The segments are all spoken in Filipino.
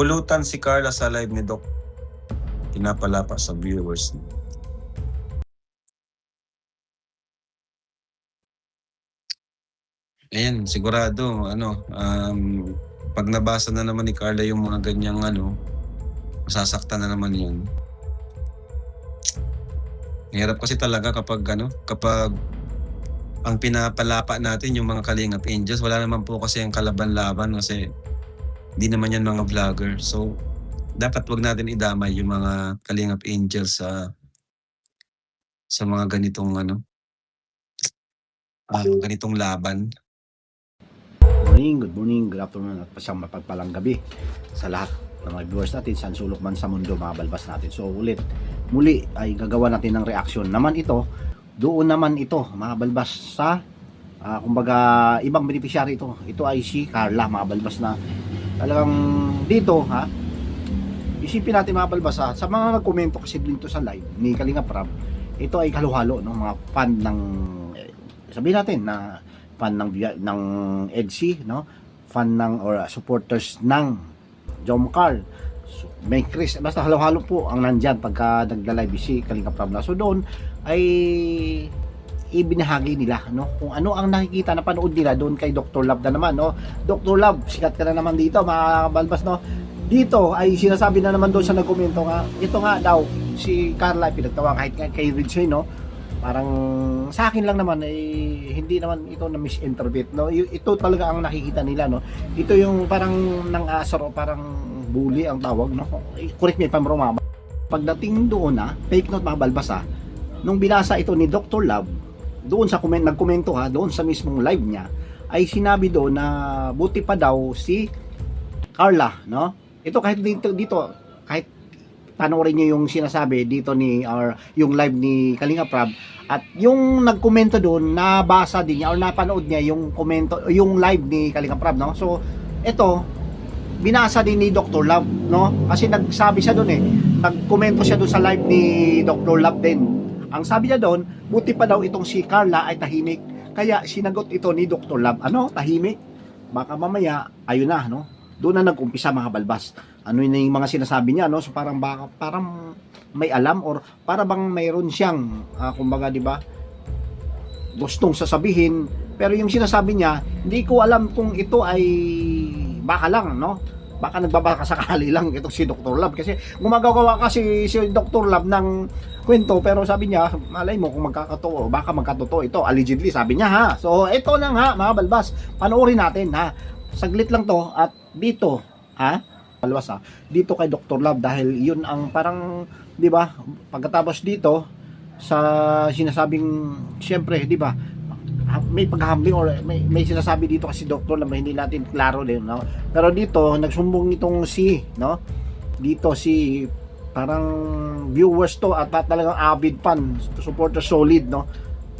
Pulutan si Carla sa live ni Doc. Pinapalapa sa viewers. Ayan, sigurado, pag nabasa na naman ni Carla yung mga ganyang masasaktan na naman yun. Hirap kasi talaga kapag ang pinapalapa natin yung mga Kalingap Angels, wala naman po kasi ang kalaban-laban kasi hindi naman yan mga vlogger. So, dapat wag natin idamay yung mga Kalingap Angels sa mga ganitong ganitong laban. Good morning, good afternoon at pasyang mapagpalang gabi sa lahat ng mga viewers natin saan sulok man sa mundo, mga balbas natin. So muli ay gagawa natin ng reaction naman ito, doon naman ito mga balbas sa kumbaga ibang beneficiary ito. Ito ay si Carla, mga balbas, na talagang dito isipin natin mga balbas sa mga nagkomento kasi dito sa live ni Kalingap Rab. Ito ay halo-halo ng mga fan ng sabihin natin na fan ng EDC, no? Fan ng or supporters ng Jom Carl. So, may Chris, basta halo-halo po ang nandyan pagka nagla-live si Kalingap Rab na. So doon ay ibinahagi nila, no? Kung ano ang nakikita na panood nila doon kay Dr. Love na naman, no? Dr. Love, sikat ka na naman dito, mga balbas, no? Dito ay sinasabi na naman doon sa nagkomento nga, ito nga daw si Carla pinagtawa kahit kay Ridgeway, no? Parang sa akin lang naman hindi naman ito na misinterpret, no. Ito talaga ang nakikita nila, no. Ito yung parang nang asar o parang bully ang tawag, no. Correct me if I'm wrong. Pagdating doon fake note mga balbas nung binasa ito ni Dr. Love doon sa nagkomento doon sa mismong live niya, ay sinabi doon na buti pa daw si Carla, no. Ito kahit dito kahit panoorin niyo yung sinasabi dito yung live ni Kalingap Rab, at yung nagkomento doon nabasa din niya or napanood niya yung komento, yung live ni Kalingap Rab, no. So ito binasa din ni Dr. Love, no, kasi nagsabi siya doon nagkomento siya doon sa live ni Dr. Love din. Ang sabi niya doon, buti pa daw itong si Carla ay tahimik, kaya sinagot ito ni Dr. Love, tahimik, baka mamaya ayun na, no. Doon na nag-umpisa mga balbas. Ano yun yung mga sinasabi niya, no? So parang may alam or para bang mayroon siyang kumbaga, di ba, gustong sasabihin, pero yung sinasabi niya, hindi ko alam kung ito ay baka lang, no? Baka nagbabaka sakali lang ito si Dr. Love, kasi gumagawa kasi si Dr. Love ng kwento, pero sabi niya, malay mo kung magkakatotoo, baka magkatotoo ito, allegedly, sabi niya, So ito na nga mga balbas, panoorin natin, saglit lang to, at dito balbas, dito kay Dr. Love, dahil yun ang parang, di ba, pagkatapos dito sa sinasabing, siyempre, di ba, may paghahambing or may sinasabi dito kasi Dr. Love, hindi natin klaro din, no? Pero dito nagsumbong itong dito si parang viewers to at talagang avid fan, supporter solid, no,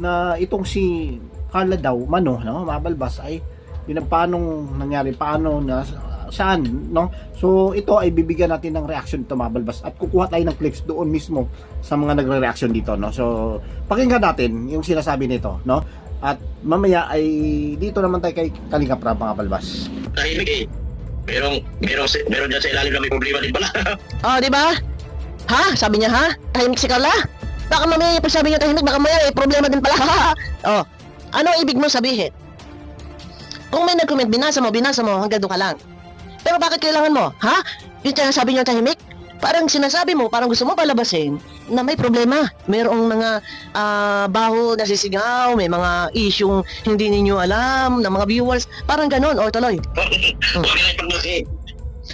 na itong si Carla daw no, mabalbas ay paanong nangyari, paano na saan, no. So ito ay bibigyan natin ng reaction ito mga balbas, at kukuha tayo ng clips doon mismo sa mga nagre-reaction dito, no. So pakinggan natin yung sinasabi nito, no, at mamaya ay dito naman tayo kay Kalingap Rab, mga balbas. Tahimik meron dyan sa ilalim na may problema din pala. Di ba? Sabi niya tahimik si Carla? Baka mamaya pag sabi niya tahimik, baka mamaya problema din pala. Ano ibig mo sabihin? Kung may nag-comment, binasa mo, hanggang doon ka lang. Pero bakit kailangan mo? Yung sabi niyo tahimik? Parang sinasabi mo, parang gusto mo palabasin na may problema. Mayroong mga baho na sisigaw, may mga isyung hindi ninyo alam, ng mga viewers. Parang ganon, o tuloy. Huwag na ipagmalaki.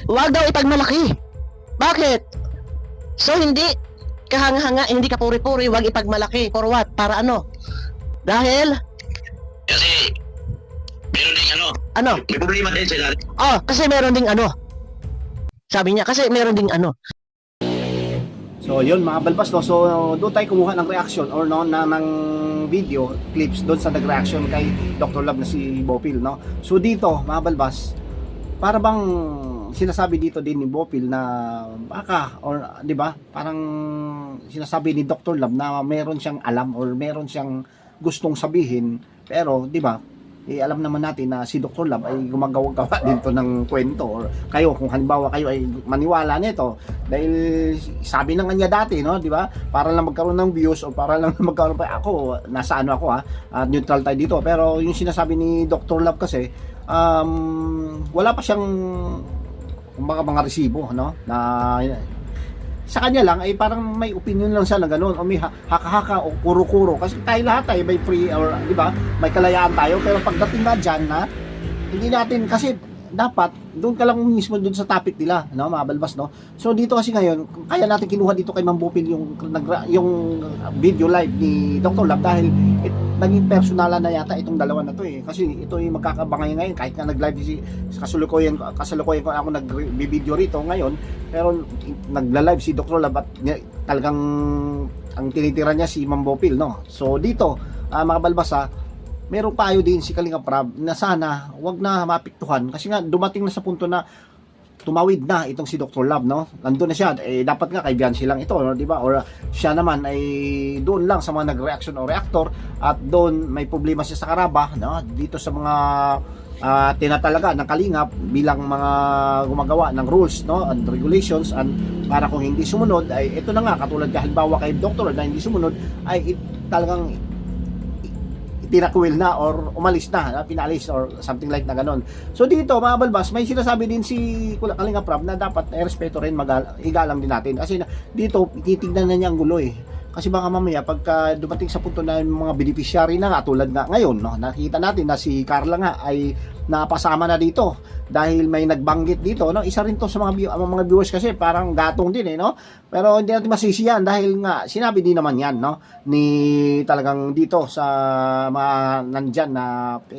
Huwag daw ipagmalaki. Bakit? So hindi kahanga-hanga, hindi ka puri-puri, huwag ipagmalaki. For what? Para ano? Dahil? Kasi meron din may problema din sa ilalim. Kasi meron ding sabi niya, kasi meron ding So yun mga balbas, no. So doon tayo kumuha ng reaction or ng video clips doon sa nag-reaction kay Dr. Love na si Bopil, no. So dito mga balbas, para bang sinasabi dito din ni Bopil na baka, or di ba, parang sinasabi ni Dr. Love na meron siyang alam or meron siyang gustong sabihin, pero di ba, alam naman natin na si Dr. Love ay gumagawa dito ng kwento, or kayo, kung halimbawa kayo ay maniwala nito dahil sabi na nga niya dati, no, di ba, para lang magkaroon ng views o para lang magkaroon pa ako, nasa ano ako neutral tayo dito, pero yung sinasabi ni Dr. Love kasi wala pa siyang mga resibo, no, na sa kanya lang ay parang may opinion lang siya na gano'n, o may haka-haka o kuro-kuro, kasi tayo lahat ay may free, or di ba, may kalayaan tayo, pero pagdating na dyan na hindi natin, kasi dapat doon ka lang mismo doon sa topic nila, no, mga balbas, no. So dito kasi ngayon, kaya natin kinuha dito kay Ma'am Bupil yung video live ni Dr. Love dahil naging personalan na yata itong dalawa na to kasi ito yung magkakabangay ngayon, kahit nga nag-live si kasalukuyan ko ako nag-video rito ngayon, pero nagla-live si Dr. Love at talagang ang tinitira niya si Ma'am Bupil, no. So dito, mga balbas, merong payo din si Kalinga Prab na sana wag na mapiktuhan, kasi nga dumating na sa punto na tumawid na itong si Dr. Love, no. Nandun na siya, dapat nga kaibigan silang ito, no, di ba? Or siya naman ay doon lang sa mga nag-reaction o reactor, at doon may problema siya sa karaba, no, dito sa mga tinatalaga ng Kalingap bilang mga gumagawa ng rules, no, and regulations, and para kung hindi sumunod ay ito na nga, katulad halimbawa kay Dr. na hindi sumunod ay talagang tinakwil na or umalis na, pinalis or something like na ganon. So dito mga balbas, may sinasabi din si Kalinga Prab na dapat respeto rin, igalang din natin, kasi dito titignan na niya ang gulo kasi baka mamaya pagka dumating sa punto na yung mga beneficiary na nga, tulad nga ngayon, no, nakita natin na si Carla nga ay napasama na dito dahil may nagbanggit dito, no. Isa rin to sa mga viewers kasi parang gatong din no, pero hindi natin masisi yan dahil nga sinabi din naman yan, no, ni talagang dito sa mga nandyan na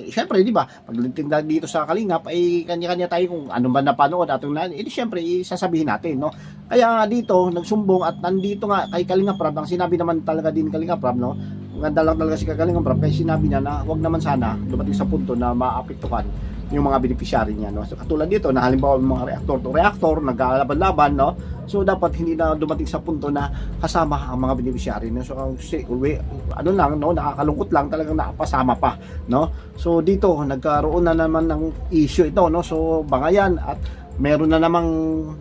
syempre di ba, pagdating dito sa Kalingap ay kanya-kanya tayo kung ano ba napanood atong syempre isasabihin natin, no. Kaya nga dito nagsumbong at nandito nga kay Kalinga Prab, ang sinabi naman talaga din Kalinga Prab, no, ganda lang talaga si Kalinga Prab, kaya sinabi niya na wag naman sana dumating sa punto na maapektuhan yung mga beneficiary niya, no. So katulad dito na halimbawa mga reactor to reactor naglalaban-laban, no, so dapat hindi na dumating sa punto na kasama ang mga beneficiary, no. So ano lang, no, nakakalungkot lang talagang nakapasama pa, no. So dito nagkaroon na naman ng issue ito, no. So bangayan at meron na namang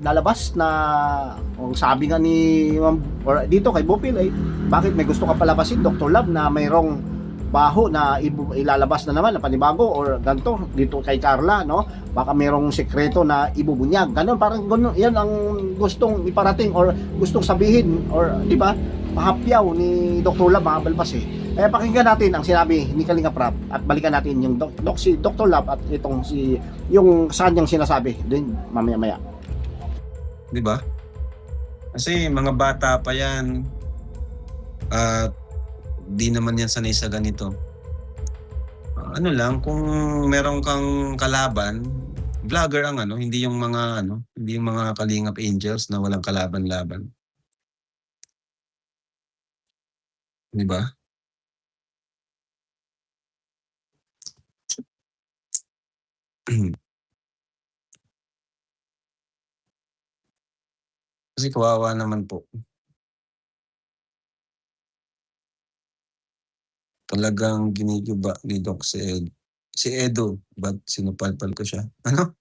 lalabas na kung sabi nga ni or dito kay Bupil ay bakit may gusto ka palabasin Dr. Love na mayroong baho na ilalabas na naman na panibago, or ganito dito kay Carla, no, baka merong sekreto na ibubunyag, ganun, parang ganun, yan ang gustong iparating or gustong sabihin, or di ba, pahapyaw ni Dr. Love, mga balbas Kaya pakinggan natin ang sinabi ni Kalinga Prab at balikan natin yung si Dr. Love at itong yung saan niyang sinasabi din mamaya-maya. Di ba? Kasi mga bata pa yan at di naman yan sanay sa ganito. Ano lang, kung meron kang kalaban, vlogger ang hindi yung mga hindi yung mga Kalingap Angels na walang kalaban-laban. Di ba? Kasi kawawa naman po. Talagang giniguba ni Doc si Edo, ba't sinupalpal ko siya? Ano?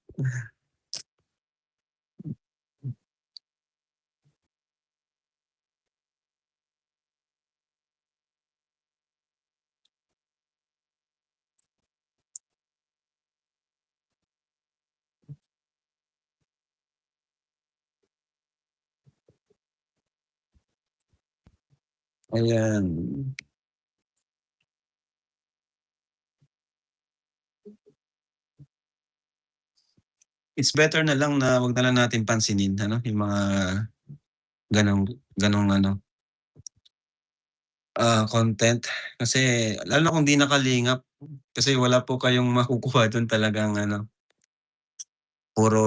Ayan. It's better na lang na wag na lang natin pansinin yung mga ganong content, kasi lalo na kung di nakalingap, kasi wala po kayong makukuha doon, talagang puro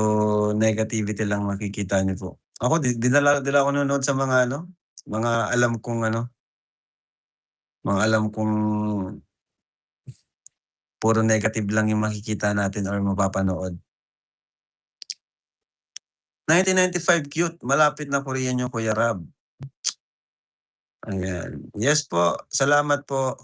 negativity lang makikita niyo po. Ako di ako nanonood sa mga mga alam kong puro negative lang yung makikita natin or mapapanood. 1995 cute, malapit na Korean yung Kuya Rab. Ayan. Yes po, salamat po.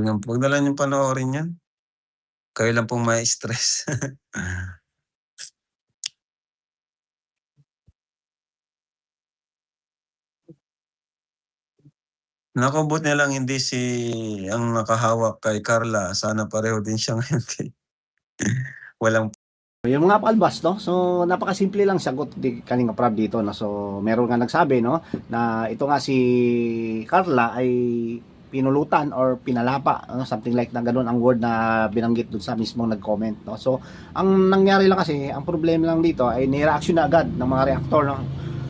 Huwag na lang niyong panoorin 'yan. Kayo lang pong mai-stress. Naku, buti na lang hindi ang nakahawak kay Carla. Sana pareho din siya ngayon walang Yung mga palbas, no? So, napakasimple lang sagot ni Kalinga Prab dito, no? So, meron nga nagsabi, no? Na ito nga si Carla ay pinulutan or pinalapa, no? Something like na ganun ang word na binanggit dun sa mismong nag-comment, no? So, ang nangyari lang kasi, ang problema lang dito ay ni-reaction na agad ng mga reactor, no?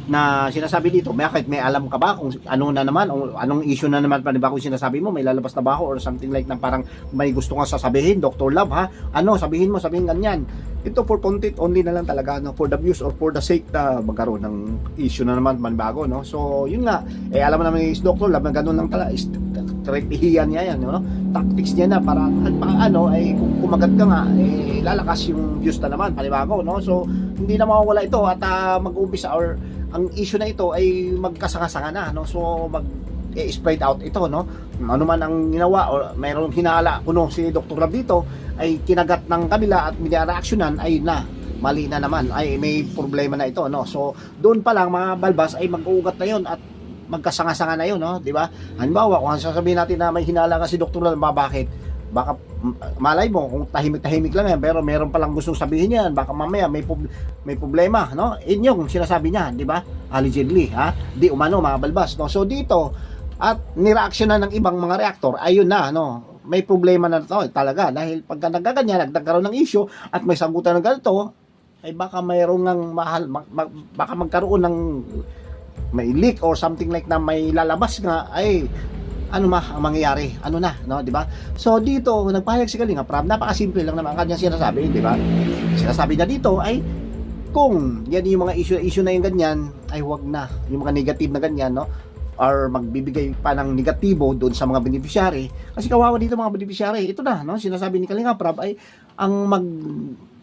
Na sinasabi dito, bakit may alam ka ba kung ano na naman, o anong issue na naman pa, di ba, kung sinasabi mo, may lalabas na ba ako or something like na parang may gusto kang sasabihin, Dr. Love, ha? Ano, sabihin ganyan. Ito for content only na lang talaga, no? For the views or for the sake na magkaroon ng issue na naman bago, no? So, yun nga, alam mo naman ni Dr. Love na ganun lang talaga, strategiyan niya yan, no? Tactics niya na para, ay kumagat ka nga, lalakas yung views na naman, panibago, no? So, hindi na mawawala ito at mag-umpisa or ang issue na ito ay magkasanga-sanga na, no? So mag-spread out ito, no? Ano man ang ginawa o mayroong hinala kuno si Dr. Love dito ay kinagat ng kabila at media reactionan ay mali na naman, ay may problema na ito, no? So doon pa lang mga balbas ay mag-uugat na yon at magkasanga-sanga na yon, no? Di ba? Halimbawa, kung sasabihin natin na may hinala ka si Dr. Love, bakit? Baka malay mo kung tahimik-tahimik lang yan pero meron palang gustong sabihin yan, baka mamaya may problema, no? Yung sinasabi niya, di ba? Allegedly, ha? Di umano, mga balbas, no? So dito at nireaction na ng ibang mga reactor, ayun na, no? May problema na to talaga dahil pagka nagkaganyan, nagkaroon ng issue at may sagutan ng ganito, ay baka mayroong ng baka magkaroon ng may leak or something like na may lalabas nga, ay ano ang mangyayari, no, di ba? So dito nagpahayag si Kalinga Prab, napakasimple lang naman ang kanyang sinasabi, di ba? Sinasabi niya dito ay kung yan yung mga issue na yung ganyan, ay wag na yung mga negative na ganyan, no? Or magbibigay pa ng negatibo doon sa mga beneficiary, kasi kawawa dito mga beneficiary. Ito na, no, sinasabi ni Kalinga Prab ay ang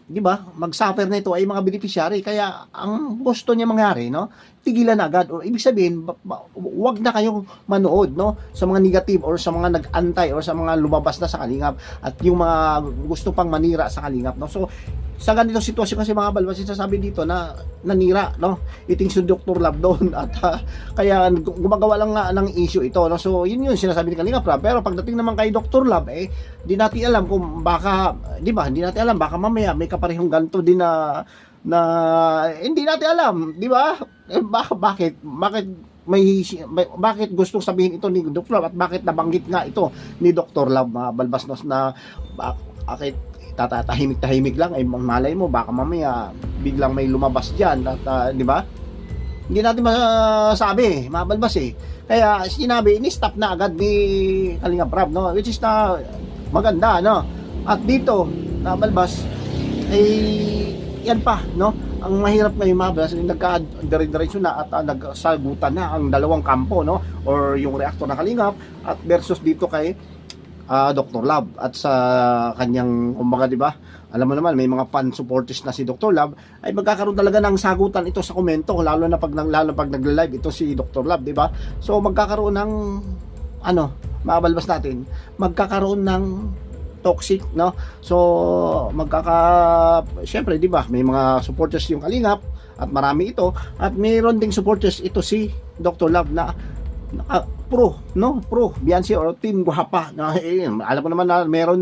di ba, mag-suffer na ito ay mga beneficiary. Kaya ang gusto niya mangyari, no, tigilan na agad, or ibig sabihin wag na kayong manood, no, sa mga negative or sa mga nag-antay or sa mga lumabas na sa Kalingap at yung mga gusto pang manira sa Kalingap, no. So sa ganitong sitwasyon kasi mga balbas, sinasabi dito na nanira, no, iting si Dr. Love doon at kaya gumagawa lang nga ng issue ito, no. So yun sinasabi ni Kalinga Prab. Pero pagdating naman kay Dr. Love, di natin alam kung baka, di ba, hindi natin alam, baka mamaya may kaparehong ganto din na hindi natin alam, di ba? Bakit gustong sabihin ito ni Dr. Love at bakit nabanggit nga ito ni Dr. Love, mga balbas, no, na bakit tatahimik-tahimik lang, ay malay mo baka mamaya biglang may lumabas diyan at di ba? Hindi natin masabi, mga balbas, Kaya sinabi, ini-stop na agad ni Kalinga Prab, no, which is na maganda, no. At dito, na balbas, ay yan pa, no. Ang mahirap ngayon, mga balbas, nagka-dire-diretso na at nagsagutan na ang dalawang kampo, no, or yung reactor na Kalingap at versus dito kay Dr. Love at sa kanyang, kumbaga, di ba, alam mo naman may mga fan supporters na si Dr. Love, ay magkakaroon talaga ng sagutan ito sa komento, lalo pag nagla-live ito si Dr. Love, di ba? So magkakaroon ng mabalbas natin, magkakaroon ng toxic, no? So syempre, di ba, may mga supporters yung Kalingap at marami ito, at mayroon ding supporters ito si Dr. Love na pro Beyonce or Team Guapa, alam ko naman na meron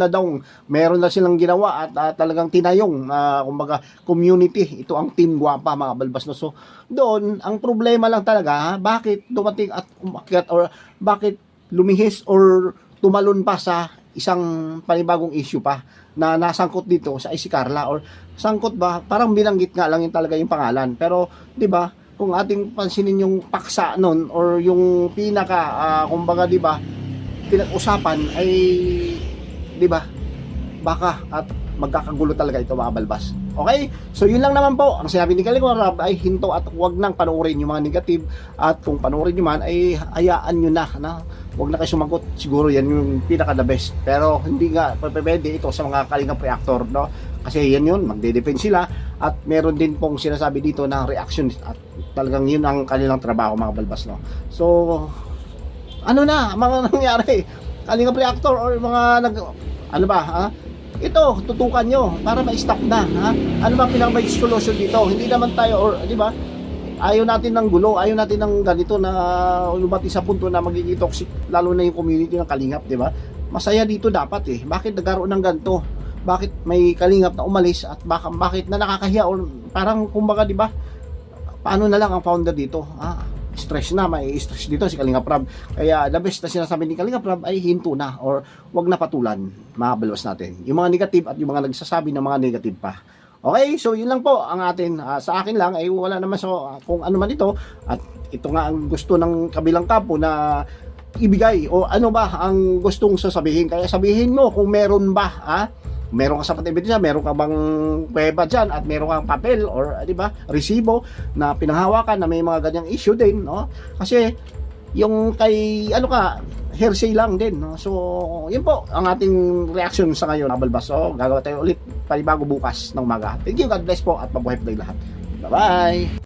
na silang ginawa at talagang tinayong kumbaga community, ito ang Team Guapa, mga balbas, no. So doon ang problema lang talaga, bakit dumating at umakyat or bakit lumihis or tumalon pa sa isang panibagong issue pa na nasangkot dito sa si Carla, or sangkot ba, parang binanggit nga lang yung talaga yung pangalan, pero di ba, kung ating pansinin yung paksa nun or yung pinaka kumbaga, di ba, pinag-usapan ay, di ba, baka at magkakagulo talaga ito, mga balbas. Okay? So yun lang naman po ang sinabi ni Kalinga Prab, ay hinto at huwag nang panoorin yung mga negative, at kung panoorin nyo man ay hayaan nyo na huwag na kayo sumagot. Siguro yan yung pinaka the best, pero hindi nga pwede ito sa mga Kalingap reactor, no, kasi yan yun, magde-defend sila at meron din pong sinasabi dito na reaction at talagang yun ang kanilang trabaho, mga balbas, no. So mga nangyari, Kalingap Reactor or mga ano ba, ha? Ito, tutukan nyo para ma-stop na, ha? Ano ba pinaka-may solution dito? Hindi naman tayo, or, di ba? Ayaw natin ng gulo, ayaw natin ng ganito na lumati sa punto na magiging toxic, lalo na yung community ng Kalingap, di ba? Masaya dito dapat eh. Bakit nagkaroon ng ganito? Bakit may Kalingap na umalis at bakit na nakakahiya or parang kumbaga, di ba? Paano na lang ang founder dito? Stress na, may stress dito si Kalingap Rab. Kaya the best na sinasabi ni Kalingap Rab ay hinto na or wag na patulan, mga balwas natin. Yung mga negative at yung mga nagsasabi ng mga negative pa. Okay, so yun lang po ang atin. Sa akin lang ay wala naman kung ano man ito. At ito nga ang gusto ng kabilang kampo na ibigay o ano ba ang gustong sasabihin. Kaya sabihin mo kung meron ba, meron ka sapat ebidensya, meron ka bang pweba dyan at meron kang papel or di ba, resibo na pinanghawakan na may mga ganyang issue din, no? Kasi yung kay hearsay lang din, no? So yun po ang ating reaction sa ngayon, Balbas. So gagawa tayo ulit panibago bukas ng umaga. Thank you, God bless po at mabuhay po tayo lahat. Bye bye.